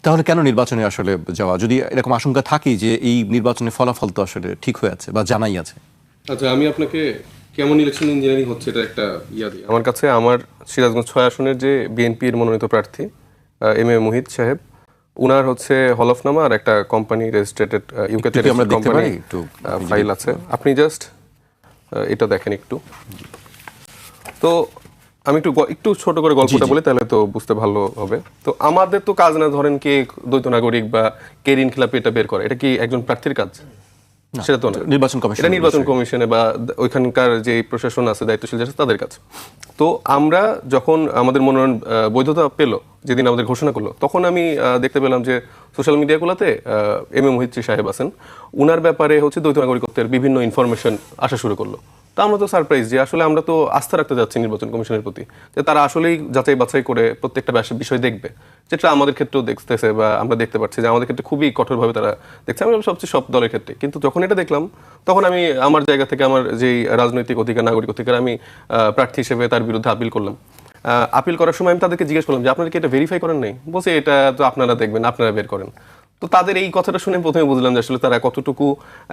তাহলে কেন নির্বাচনে আসলে যাওয়া, যদি এরকম আশঙ্কা থাকেই যে এই নির্বাচনের ফলাফল তো আসলে ঠিক হয়ে আছে বা জানাই আছে? আচ্ছা, আমি আপনাকে কেমন ইলেকশন ইঞ্জিনিয়ারিং হচ্ছে এটা একটা দিই। আমার কাছে আমার সিরাজগঞ্জ 6 আসনের যে বিএনপির মনোনীত প্রার্থী এম এ মুহিত সাহেব, উনার হচ্ছে হলফনামা আর একটা কোম্পানি রেজিস্ট্রেটেড ইউকেতে কোম্পানি ফাইল আছে। আপনি জাস্ট এটা দেখেন একটু। তো আমি একটু ছোট করে গল্পটা বলি, তাহলে তো বুঝতে ভালো হবে। তো আমাদের তো কাজ না ধরেন কে দ্বৈত নাগরিক বা কে ঋণ খেলাপি এটা বের করে, এটা কি একজন প্রার্থীর কাজ? সেটা তো না, নির্বাচন কমিশন, এটা নির্বাচন কমিশনে বা ওইখানকার যে প্রশাসন আছে, দায়িত্বশীল আছে তাদের কাছে। তো আমরা যখন আমাদের মনোনয়ন বৈধতা পেল, যেদিন আমাদের ঘোষণা করলো, তখন আমি দেখতে পেলাম যে সোশ্যাল মিডিয়াগুলোতে এম এ মোহিত সাহেব আছেন, উনার ব্যাপারে হচ্ছে দ্বৈত নাগরিকত্বের বিভিন্ন ইনফরমেশন আসা শুরু করলো। তো আমরা তো সারপ্রাইজ যে আসলে আমরা তো আস্থা রাখতে যাচ্ছি নির্বাচন কমিশনের প্রতি, যে তারা আসলেই যাচাই বাছাই করে প্রত্যেকটা বিষয় দেখবে, যেটা আমাদের ক্ষেত্রেও দেখতেছে বা আমরা দেখতে পাচ্ছি যে আমাদের ক্ষেত্রে খুবই কঠোরভাবে তারা দেখছে, আমরা সবচেয়ে সব দলের ক্ষেত্রে। কিন্তু যখন এটা দেখলাম, তখন আমি আমার জায়গা থেকে আমার যেই রাজনৈতিক অধিকার, নাগরিক অধিকার, আমি প্রার্থী হিসেবে তার বিরুদ্ধে আপিল করলাম। আপিল করার সময় আমি তাদেরকে জিজ্ঞেস করলাম যে আপনারা কি এটা ভেরিফাই করেন নাই? বলছে এটা তো আপনারা দেখবেন, আপনারা বের করেন। তো তাদের এই কথাটা শুনে প্রথমে বুঝলাম যে আসলে তারা কতটুকু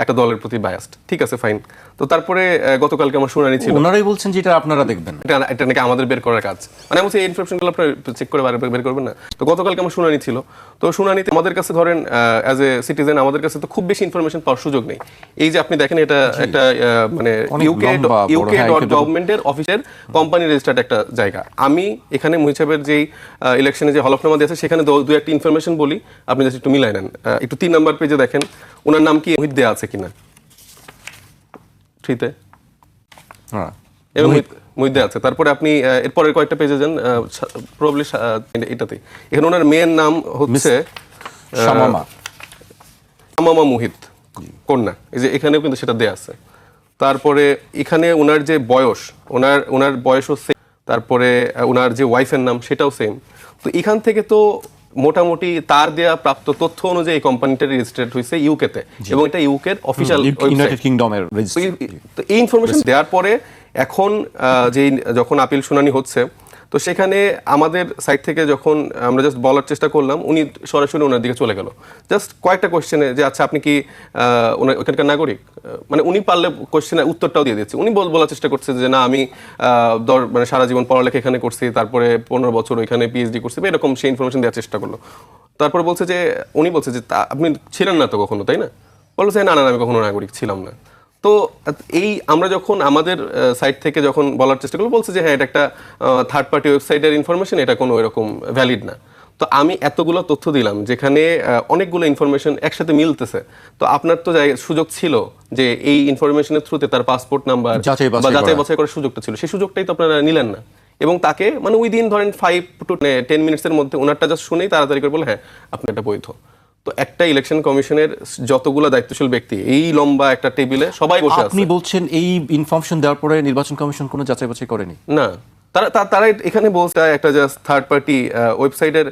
একটা দলের প্রতি বায়াসড। ঠিক আছে, ফাইন। তো তারপরে গতকালকে আমার শুনানি ছিল, ওনারাই বলছেন যে এটা আপনারা দেখবেন, এটা নাকি আমাদের বের করার কাজ। মানে বলছি এই ইনফরমেশনগুলো আপনারা চেক করে বের করবেন না। তো গতকালকে আমার শুনানি ছিল। তো শুনানিতে আমাদের কাছে ধরেন অ্যাজ এ সিটিজেন আমাদের কাছে তো খুব বেশি ইনফরমেশন পাওয়ার সুযোগ নেই। এই যে আপনি দেখেন, এটা একটা মানে গভর্নমেন্টের অফিসের কোম্পানি রেজিস্টার্ড একটা জায়গা। আমি এখানে মুহিত সাহেবের যেই ইলেকশনে যে হলফনামা দিয়েছে, সেখানে দু একটা ইনফরমেশন বলি, আপনি জাস্ট একটু মিলাই নেন। একটু 3 নাম্বার পেজে দেখেন ওনার নাম কি মুহিত দেয়া আছে কিনা। থ্রিতে মুহিত দেয়া আছে। তারপরে আপনি এরপরের কয়েকটা পেজে যান, প্রবাবলি এটাতে, এখানে ওনার মেয়ের নাম হচ্ছে শামামা মুহিত কন্যা, এই যে এখানেও কিন্তু সেটা দেয়া আছে। তারপরে এখানে ওনার যে বয়স, ওনার বয়সও সেম। তারপরে ওনার যে ওয়াইফের নাম সেটাও সেম। তো এখান থেকে তো মোটামুটি তার দেয়া প্রাপ্ত তথ্য অনুযায়ী কোম্পানিটা রেজিস্ট্রেড হয়েছে ইউকেতে, এবং এটা ইউকের অফিশিয়াল ইউনাইটেড কিংডমের রেজিস্ট্রি। তো এই ইনফরমেশন দেওয়ার পরে এখন যখন আপিল শুনানি হচ্ছে, তো সেখানে আমাদের সাইড থেকে যখন আমরা জাস্ট বলার চেষ্টা করলাম, উনি সরাসরি ওনার দিকে চলে গেল জাস্ট কয়েকটা কোয়েশ্চেনে, যে আচ্ছা আপনি কি ওখানকার নাগরিক? মানে উনি পারলে কোয়েশ্চেনের উত্তরটাও দিয়ে দিচ্ছে। উনি বলার চেষ্টা করছে যে না, আমি মানে সারা জীবন পড়ালেখা এখানে করছি, তারপরে 15 বছর ওইখানে পিএইচডি করছি, এরকম সে ইনফরমেশন দেওয়ার চেষ্টা করলো। তারপরে বলছে যে উনি বলছে যে আপনি ছিলেন না তো কখনো, তাই না? বলছে না, আমি কখনো নাগরিক ছিলাম না। তো এই আমরা যখন আমাদের সাইট থেকে যখন বলার চেষ্টা করলো, বলছে যে হ্যাঁ, এটা একটা থার্ড পার্টি ওয়েবসাইটের ইনফরমেশন, এটা কোনো এরকম ভ্যালিড না। তো আমি এতগুলো তথ্য দিলাম, যেখানে অনেকগুলো ইনফরমেশন একসাথে মিলতেছে। তো আপনার তো সুযোগ ছিল যে এই ইনফরমেশনের থ্রুতে তার পাসপোর্ট নাম্বার বা যাচাই বাছাই করার সুযোগটা ছিল, সেই সুযোগটাই তো আপনারা নিলেন না। এবং তাকে মানে উইদিন ধরেন 5 to 10 মিনিটসের মধ্যে ওনারটা জাস্ট শুনেই তাড়াতাড়ি করে বলে হ্যাঁ আপনি এটা বৈধ। তো একটা ইলেকশন কমিশনের যতগুলো দায়িত্বশীল ব্যক্তি, এই লম্বা একটা টেবিলে সবাই বসে আছে। আপনি বলছেন এই ইনফরমেশন দেওয়ার পরে নির্বাচন কমিশন কোনো যাচাই বাছাই করেনি? না, তারা এখানে বলছে একটা জাস্ট থার্ড পার্টি ওয়েবসাইটের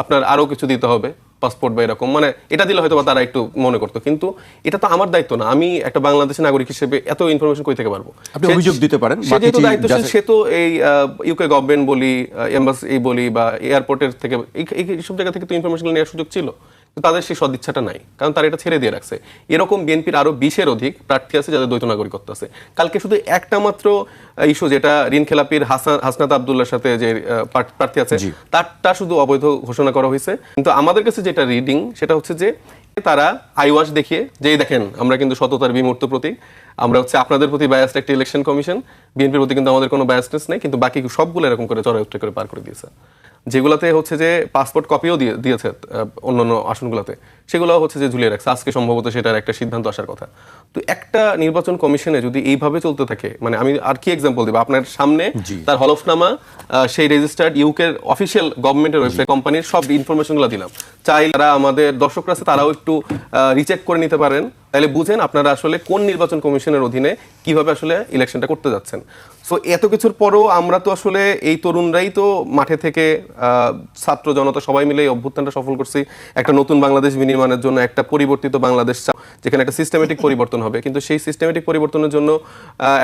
আপনার আরো কিছু দিতে হবে, পাসপোর্ট বা এরকম, মানে এটা দিলে হয়তো তারা একটু মনে করতো। কিন্তু এটা তো আমার দায়িত্ব না। আমি একটা বাংলাদেশের নাগরিক হিসেবে এত ইনফরমেশন কই থেকে পারবো? আপনি অভিযোগ দিতে পারেন, সে যেহেতু দায়িত্বশীল, সে তো এই ইউকে গভর্নমেন্ট বলি, এমবাসি বলি বা এয়ারপোর্টের থেকে এইসব জায়গা থেকে তো ইনফরমেশন নেওয়ার সুযোগ ছিল। তাদের সেই সদিচ্ছাটা নাই, কারণ তারা এটা ছেড়ে দিয়ে রাখছে। এরকম বিএনপির আরো 20-এর অধিক প্রার্থী আছে যাদের দ্বৈত নাগরিকত্ব আছে। কালকে শুধু একটা মাত্র ইস্যু, যেটা ঋণ খেলাপির হাসনাত আব্দুল্লাহর সাথে যে প্রার্থী আছে, তারটা শুধু অবৈধ ঘোষণা করা হয়েছে। কিন্তু আমাদের কাছে যেটা রিডিং, সেটা হচ্ছে যে তারা আইওয়াশ দেখিয়ে যে দেখেন আমরা কিন্তু সততার বিমূর্ত প্রতীক, আমরা হচ্ছে আপনাদের প্রতি বায়াসড একটা ইলেকশন কমিশন, বিএনপির প্রতি কিন্তু আমাদের কোনো বায়াসনেস নেই। কিন্তু বাকি সবগুলো এরকম করে চড়াই উত্তর করে পার করে দিয়েছে। যেগুলোতে হচ্ছে যে পাসপোর্ট কপিও দিয়েছে অন্যান্য আসনগুলোতে, সেগুলো হচ্ছে যে ঝুলিয়ে রাখছে। আজকে সম্ভবত সেটার একটা সিদ্ধান্ত আসার কথা। তো একটা নির্বাচন কমিশনে যদি এইভাবে চলতে থাকে, মানে আমি আর কি এক্সাম্পল দিব, আপনার সামনে তার হলফনামা, সেই রেজিস্টার্ড ইউকের অফিসিয়াল গভর্নমেন্টের ওয়েবসাইট, কোম্পানির সব ইনফরমেশনগুলো দিলাম। চাই যারা আমাদের দর্শকরা আছে তারাও একটু রিচেক করে নিতে পারেন, তাহলে বুঝেন আপনারা আসলে কোন নির্বাচন কমিশনের অধীনে কিভাবে আসলে ইলেকশনটা করতে যাচ্ছেন। সো এত কিছুর পরও আমরা তো আসলে এই তরুণরাই তো মাঠে থেকে ছাত্র জনতা সবাই মিলে এই অভ্যুত্থানটা সফল করছি একটা নতুন বাংলাদেশ বিনির্মাণের জন্য, একটা পরিবর্তিত বাংলাদেশ যেখানে একটা সিস্টেমেটিক পরিবর্তন হবে। কিন্তু সেই সিস্টেমেটিক পরিবর্তনের জন্য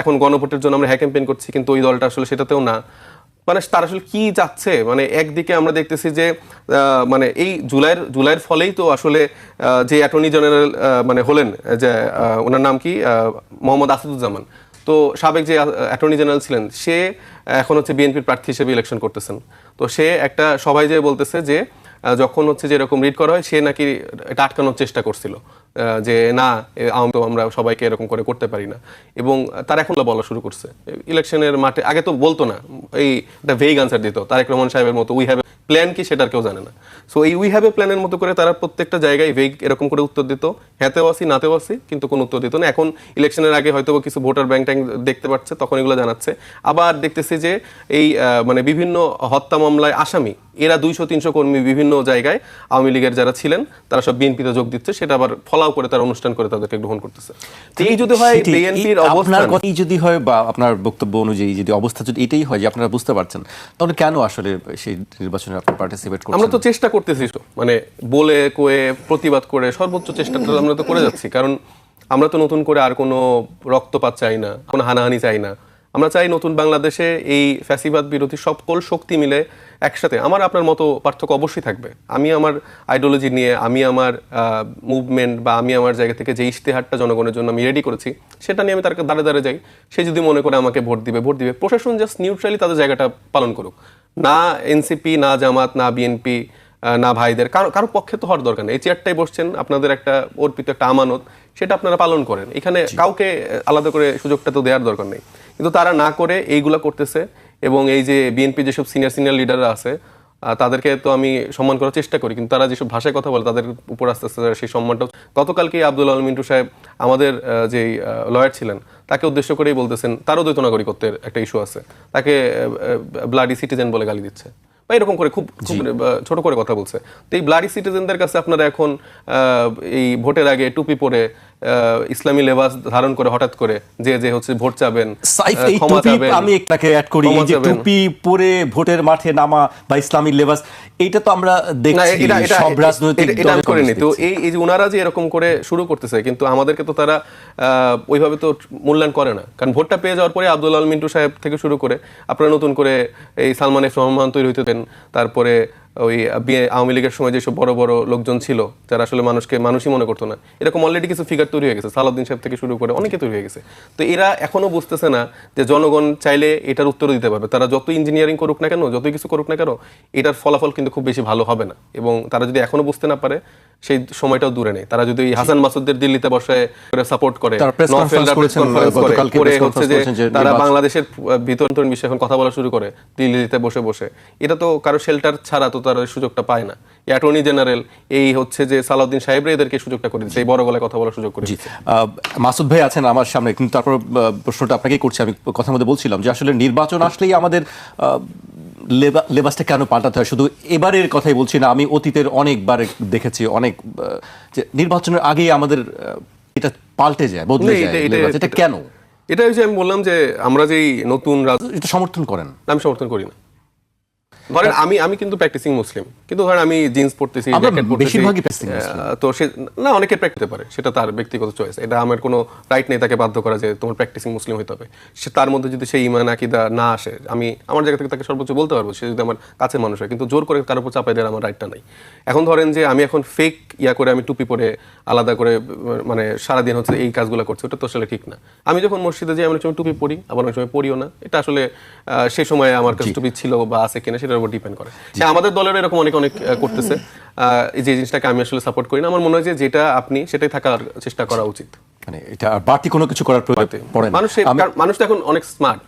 এখন গণভোটের জন্য আমরা হ্যাঁ ক্যাম্পেইন করছি, কিন্তু ওই দলটা আসলে সেটাতেও না। মানে তারা আসলে কি চাচ্ছে, মানে একদিকে আমরা দেখতেছি যে মানে এই জুলাইয়ের ফলেই তো আসলে যে অ্যাটর্নি জেনারেল মানে হলেন, যে ওনার নাম কি, মোহাম্মদ আসাদুজ্জামান, তো সাবেক যে অ্যাটর্নি জেনারেল ছিলেন, সে এখন হচ্ছে বিএনপির প্রার্থী হিসেবে ইলেকশন করতেছেন। তো সে একটা সবাই যে বলতেছে যে যখন হচ্ছে যে এরকম রিড করা হয়, সে নাকি এটা আটকানোর চেষ্টা করছিল, যে না তো আমরা সবাইকে এরকম করে করতে পারি না, এবং তারা এখন বলা শুরু করছে ইলেকশনের মাঠে। আগে তো বলতো না, এই একটা ভেগ আনসার দিত তারেক রহমান সাহেবের মতো, উই হ্যাভ প্ল্যান কি সেটার কেউ জানে না। সো এই উই হ্যাভ এ প্ল্যানের মতো করে তারা প্রত্যেকটা জায়গায় ভেগ এরকম করে উত্তর দিত, হ্যাঁতেও আসি নাতেও আসি, কিন্তু কোনো উত্তর দিত না। এখন ইলেকশনের আগে হয়তো কিছু ভোটার ব্যাংক ট্যাঙ্ক দেখতে পাচ্ছে, তখন এগুলো জানাচ্ছে। আবার দেখতেছি যে এই মানে বিভিন্ন হত্যা মামলায় আসামি এরা 200-300 কর্মী বিভিন্ন জায়গায় আওয়ামী লীগের যারা ছিলেন তারা সব বিএনপিতে যোগ দিচ্ছে, সেটা আবার ফলাও করে তারা অনুষ্ঠান করে তাদেরকে গ্রহণ করতেছে। তো এই যদি হয় বিএনপির অবস্থান, কথাই যদি হয় বা আপনার বক্তব্য অনুযায়ী যদি অবস্থা যদি এটাই হয় যে আপনারা বুঝতে পারছেন, তাহলে কেন আসলে সেই নির্বাচনে আপনারা পার্টিসিপেট করছেন? আমরা তো চেষ্টা করতেছি, মানে বলে কয়ে প্রতিবাদ করে সর্বোচ্চ চেষ্টাটা আমরা তো করে যাচ্ছি, কারণ আমরা তো নতুন করে আর কোনো রক্তপাত চাই না, কোনো হানাহানি চাই না। আমরা চাই নতুন বাংলাদেশে এই ফ্যাসিবাদ বিরোধী সকল শক্তি মিলে একসাথে। আমার আপনার মতো পার্থক্য অবশ্যই থাকবে, আমি আমার আইডিওলজি নিয়ে, আমি আমার মুভমেন্ট বা আমি আমার জায়গা থেকে যে ইশতেহারটা জনগণের জন্য আমি রেডি করেছি সেটা নিয়ে আমি তার দাঁড়ে দাঁড়ে যাই। সে যদি মনে করে আমাকে ভোট দিবে, প্রশাসন জাস্ট নিউট্রালি তাদের জায়গাটা পালন করুক, না এনসিপি, না জামাত, না বিএনপি, না ভাইদের কারো পক্ষে তো হওয়ার দরকার নেই। এই চেয়ারটাই বসছেন, আপনাদের একটা অর্পিত একটা আমানত, সেটা আপনারা পালন করেন। এখানে কাউকে আলাদা করে সুযোগটা তো দেওয়ার দরকার নেই, কিন্তু তারা না করে এইগুলা করতেছে। এবং এই যে বিএনপি যেসব সিনিয়র লিডাররা আছে তাদেরকে তো আমি সম্মান করার চেষ্টা করি, কিন্তু তারা যেসব ভাষায় কথা বলে তাদের উপর আস্তে আস্তে সেই সম্মানটা। গতকালকে আব্দুল আল মিন্টু সাহেব আমাদের যে লয়ার ছিলেন তাকে উদ্দেশ্য করেই বলতেছেন তারও দ্বৈত নাগরিকত্বের একটা ইস্যু আছে, তাকে ব্লাডি সিটিজেন বলে গালি দিচ্ছে বা এরকম করে খুব ছোট করে কথা বলছে। তো এই ব্লাডি সিটিজেনদের কাছে আপনারা এখন এই ভোটের আগে টুপি পরে ইসলামী লেবাস ধারণ করে হঠাৎ করে যে হচ্ছে ভোট চাবেন, ক্ষমা চাবেন, আমি একটাকে অ্যাড করি, এই যে টুপি পরে ভোটের মাঠে নামা বা ইসলামী লেবাস, এটা তো আমরা দেখছি সব রাজনৈতিক দলে করেনি। তো এই যে ওনারা যে এরকম করে শুরু করতেছে, কিন্তু আমাদেরকে তো তারা ওইভাবে তো মূল্যায়ন করে না, কারণ ভোটটা পেয়ে যাওয়ার পরে আব্দুল আল মিন্টু সাহেব থেকে শুরু করে আপনারা নতুন করে এই সালমান এফ রহমান তৈরি হইতে দেন, তারপরে ওই আওয়ামী লীগের সময় যেসব বড় বড় লোকজন ছিল যারা আসলে মানুষই মনে করতো না, এরকম অলরেডি কিছু ফিগার তৈরি হয়ে গেছে, সালাউদ্দিন সাহেব থেকে শুরু করে অনেকে তৈরি হয়ে গেছে। তো এরা এখনো বুঝতেছে না যে জনগণ চাইলে এটার উত্তরও দিতে পারবে। তারা যত ইঞ্জিনিয়ারিং করুক না কেন, যতই কিছু করুক না কেন, এটার ফলাফল কিন্তু খুব বেশি ভালো হবে না। এবং তারা যদি এখনো বুঝতে না পারে, সেই সময়টাও দূরে নেই। তারা যদি হাসান মাসুদদের দিল্লিতে বসে সাপোর্ট করে, হচ্ছে যে তারা বাংলাদেশের ভিতর বিষয়ে এখন কথা বলা শুরু করে দিল্লিতে বসে বসে, এটা তো কারো শেল্টার ছাড়া তো তারা সুযোগটা পায় না। অ্যাটর্নি জেনারেল এই হচ্ছে যে সালাউদ্দিন সাহেবরা এদেরকে সুযোগটা করে দিচ্ছে, এই বড় গলায় কথা বলার সুযোগ করে দিচ্ছে। মাসুদ ভাই আছেন আমার সামনে, কিন্তু তারপর প্রশ্নটা আপনাকেই করছি। আমি কথার মধ্যে বলছিলাম যে আসলে নির্বাচন আসলেই আমাদের লেবাসটা কেন পাল্টাতে হয়? শুধু এবারের কথাই বলছি না, আমি অতীতের অনেকবার দেখেছি, অনেক যে নির্বাচনের আগেই আমাদের এটা পাল্টে যায়, বদলে যায়। এটা কেন? এটা হচ্ছে আমি বললাম যে আমরা যেই নতুন এটা সমর্থন করেন? আমি সমর্থন করি না। ধরেন আমি কিন্তু প্র্যাকটিসিং মুসলিম, কিন্তু ধরেন আমি জিন্স পড়তেছি, তো সে না অনেকে প্র্যাকটিস পারে, সেটা তার ব্যক্তিগত চয়েস, এটা আমার কোনো রাইট নেই তাকে বাধ্য করা যে তোমার প্র্যাকটিসিং মুসলিম হতে হবে। সে তার মধ্যে যদি সেই ঈমান আকীদা না আসে, আমি আমার জায়গা থেকে তাকে সর্বোচ্চ বলতে পারবো, সে যদি আমার কাছের মানুষ হয়, কিন্তু জোর করে কারোর উপর চাপাই দেওয়ার আমার রাইটটা নাই। এখন ধরেন যে আমি এখন ফেক করে আমি টুপি পরে আলাদা করে মানে সারাদিন হচ্ছে এই কাজগুলো করছি, ওটা তো আসলে ঠিক না। আমি যখন মসজিদে যাই, অনেক সময় টুপি পরি, আবার অনেক সময় পরিও না। এটা আসলে সে সময় আমার কাছে টুপি ছিল বা আছে কিনা সেটার উপর ডিপেন্ড করে। আমাদের দলের এরকম অনেক করতেছে, এই যে জিনিসটাকে আমি আসলে সাপোর্ট করি না। আমার মনে হয় যে যেটা আপনি সেটাই থাকার চেষ্টা করা উচিত, মানে এটা বাড়তি কোনো কিছু করার প্রয়োজন পড়ে না। মানুষ তো এখন অনেক স্মার্ট,